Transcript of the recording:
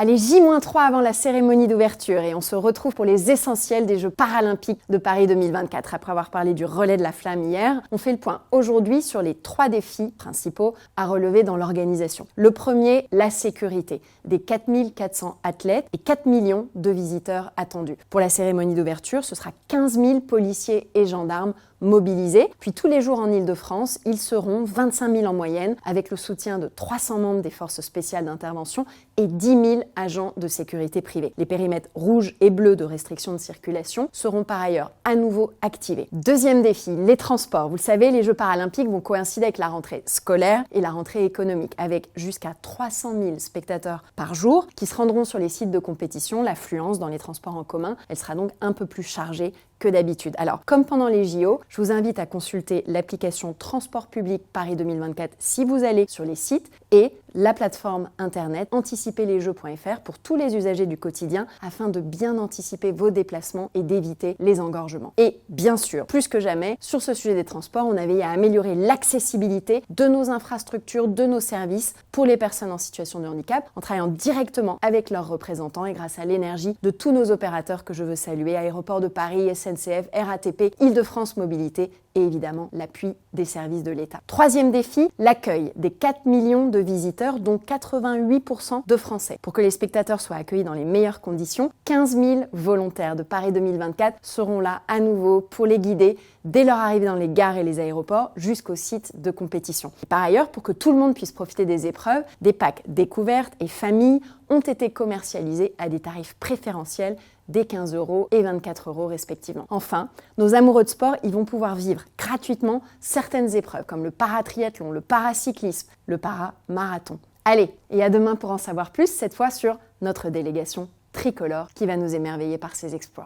Allez, J-3 avant la cérémonie d'ouverture et on se retrouve pour les essentiels des Jeux paralympiques de Paris 2024. Après avoir parlé du relais de la flamme hier, on fait le point aujourd'hui sur les 3 défis principaux à relever dans l'organisation. Le premier, la sécurité. Des 4400 athlètes et 4 millions de visiteurs attendus. Pour la cérémonie d'ouverture, ce sera 15 000 policiers et gendarmes mobilisés. Puis tous les jours en Île-de-France, ils seront 25 000 en moyenne avec le soutien de 300 membres des forces spéciales d'intervention et 10 000 agents de sécurité privée. Les périmètres rouges et bleus de restriction de circulation seront par ailleurs à nouveau activés. Deuxième défi, les transports. Vous le savez, les Jeux paralympiques vont coïncider avec la rentrée scolaire et la rentrée économique, avec jusqu'à 300 000 spectateurs par jour qui se rendront sur les sites de compétition. L'affluence dans les transports en commun, elle sera donc un peu plus chargée que d'habitude. Alors, comme pendant les JO, je vous invite à consulter l'application Transport Public Paris 2024 si vous allez sur les sites et la plateforme internet anticiperlesjeux.fr pour tous les usagers du quotidien afin de bien anticiper vos déplacements et d'éviter les engorgements. Et bien sûr, plus que jamais, sur ce sujet des transports, on a veillé à améliorer l'accessibilité de nos infrastructures, de nos services pour les personnes en situation de handicap en travaillant directement avec leurs représentants et grâce à l'énergie de tous nos opérateurs que je veux saluer, Aéroports de Paris, SNCF, RATP, Île-de-France Mobilité et évidemment l'appui des services de l'État. Troisième défi, l'accueil des 4 millions de visiteurs, dont 88% de Français. Pour que les spectateurs soient accueillis dans les meilleures conditions, 15 000 volontaires de Paris 2024 seront là à nouveau pour les guider dès leur arrivée dans les gares et les aéroports jusqu'au site de compétition. Et par ailleurs, pour que tout le monde puisse profiter des épreuves, des packs découvertes et familles ont été commercialisés à des tarifs préférentiels dès 15 € et 24 € respectivement. Enfin, nos amoureux de sport, ils vont pouvoir vivre gratuitement certaines épreuves comme le paratriathlon, le paracyclisme, le paramarathon. Allez, et à demain pour en savoir plus, cette fois sur notre délégation tricolore qui va nous émerveiller par ses exploits.